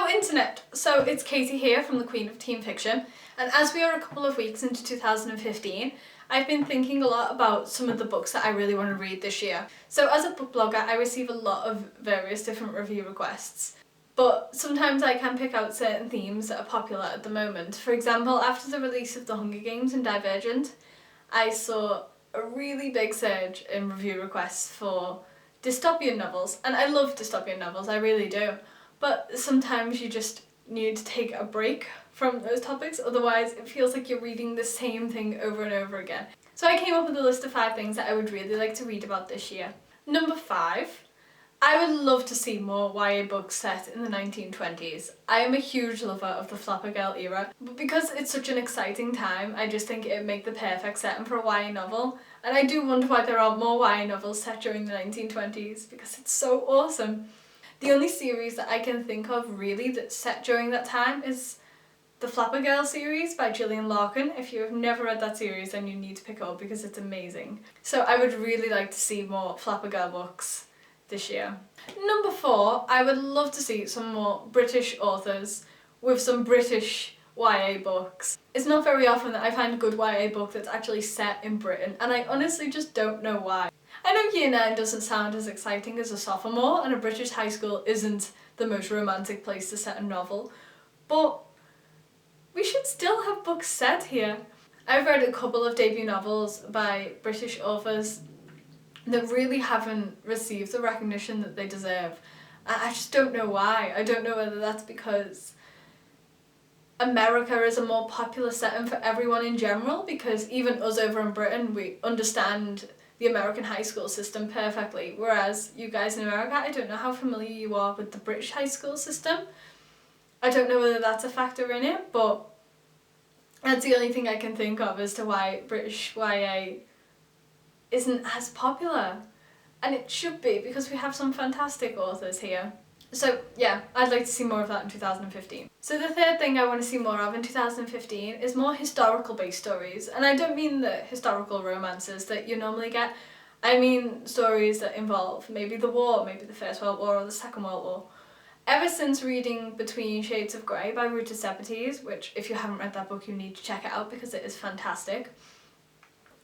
Hello Internet! So it's Katie here from the Queen of Teen Fiction, and as we are a couple of weeks into 2015, I've been thinking a lot about some of the books that I really want to read this year. So as a book blogger, I receive a lot of various different review requests, but sometimes I can pick out certain themes that are popular at the moment. For example, after the release of The Hunger Games and Divergent, I saw a really big surge in review requests for dystopian novels, and I love dystopian novels, I really do. But sometimes you just need to take a break from those topics, otherwise it feels like you're reading the same thing over and over again. So I came up with a list of 5 things that I would really like to read about this year. Number 5, I would love to see more YA books set in the 1920s. I am a huge lover of the Flapper Girl era, but because it's such an exciting time, I just think it would make the perfect setting for a YA novel. And I do wonder why there aren't more YA novels set during the 1920s, because it's so awesome. The only series that I can think of really that's set during that time is the Flapper Girl series by Gillian Larkin. If you have never read that series, then you need to pick it up because it's amazing. So I would really like to see more Flapper Girl books this year. Number 4, I would love to see some more British authors with some British YA books. It's not very often that I find a good YA book that's actually set in Britain, and I honestly just don't know why. I know Year 9 doesn't sound as exciting as a sophomore, and a British high school isn't the most romantic place to set a novel, but we should still have books set here. I've read a couple of debut novels by British authors that really haven't received the recognition that they deserve. I just don't know why. I don't know whether that's because America is a more popular setting for everyone in general, because even us over in Britain, we understand the American high school system perfectly, whereas you guys in America, I don't know how familiar you are with the British high school system. I don't know whether that's a factor in it, but that's the only thing I can think of as to why British YA isn't as popular. And it should be, because we have some fantastic authors here. So yeah, I'd like to see more of that in 2015. So the third thing I want to see more of in 2015 is more historical based stories. And I don't mean the historical romances that you normally get. I mean stories that involve maybe the war, maybe the First World War or the Second World War. Ever since reading Between Shades of Grey by Ruta Sepetys, which if you haven't read that book you need to check it out because it is fantastic,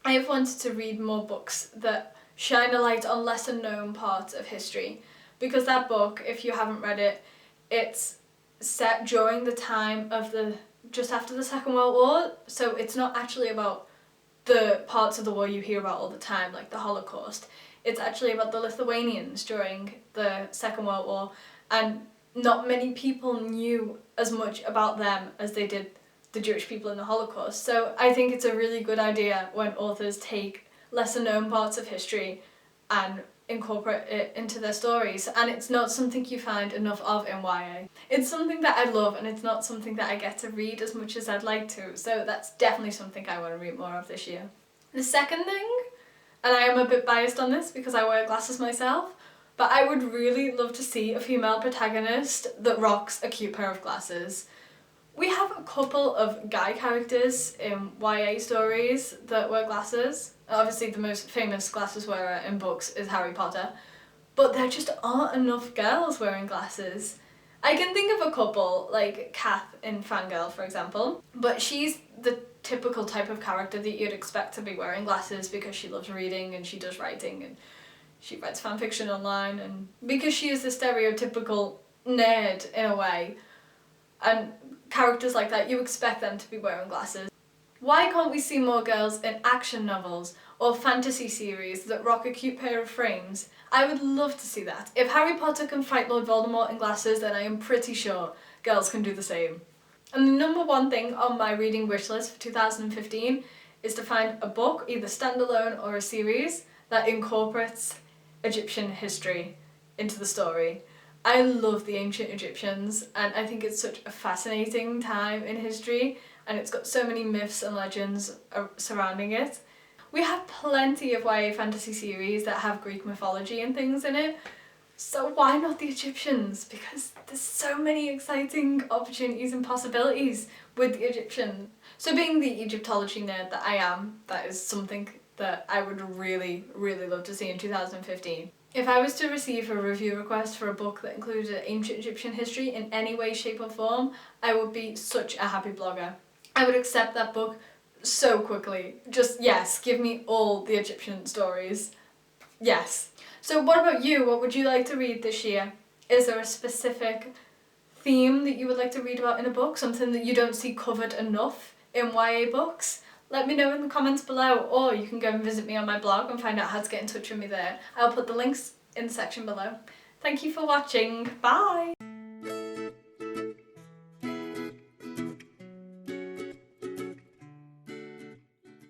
I have wanted to read more books that shine a light on lesser known parts of history. Because that book, if you haven't read it, it's set during the time of just after the Second World War, so it's not actually about the parts of the war you hear about all the time, like the Holocaust. It's actually about the Lithuanians during the Second World War, and not many people knew as much about them as they did the Jewish people in the Holocaust. So I think it's a really good idea when authors take lesser known parts of history and incorporate it into their stories, and it's not something you find enough of in YA. It's something that I love, and it's not something that I get to read as much as I'd like to, so that's definitely something I want to read more of this year. The second thing, and I am a bit biased on this because I wear glasses myself, but I would really love to see a female protagonist that rocks a cute pair of glasses. We have a couple of guy characters in YA stories that wear glasses. Obviously the most famous glasses wearer in books is Harry Potter, but there just aren't enough girls wearing glasses. I can think of a couple, like Kath in Fangirl for example, but she's the typical type of character that you'd expect to be wearing glasses because she loves reading and she does writing and she writes fanfiction online, and because she is the stereotypical nerd in a way, and characters like that, you expect them to be wearing glasses. Why can't we see more girls in action novels or fantasy series that rock a cute pair of frames? I would love to see that. If Harry Potter can fight Lord Voldemort in glasses, then I am pretty sure girls can do the same. And the number 1 thing on my reading wish list for 2015 is to find a book, either standalone or a series, that incorporates Egyptian history into the story. I love the ancient Egyptians, and I think it's such a fascinating time in history, and it's got so many myths and legends surrounding it. We have plenty of YA fantasy series that have Greek mythology and things in it, so why not the Egyptians? Because there's so many exciting opportunities and possibilities with the Egyptians. So being the Egyptology nerd that I am, that is something that I would really, really love to see in 2015. If I was to receive a review request for a book that included ancient Egyptian history in any way, shape or form, I would be such a happy blogger. I would accept that book so quickly. Just, yes, give me all the Egyptian stories. Yes. So what about you? What would you like to read this year? Is there a specific theme that you would like to read about in a book? Something that you don't see covered enough in YA books? Let me know in the comments below, or you can go and visit me on my blog and find out how to get in touch with me there. I'll put the links in the section below. Thank you for watching. Bye!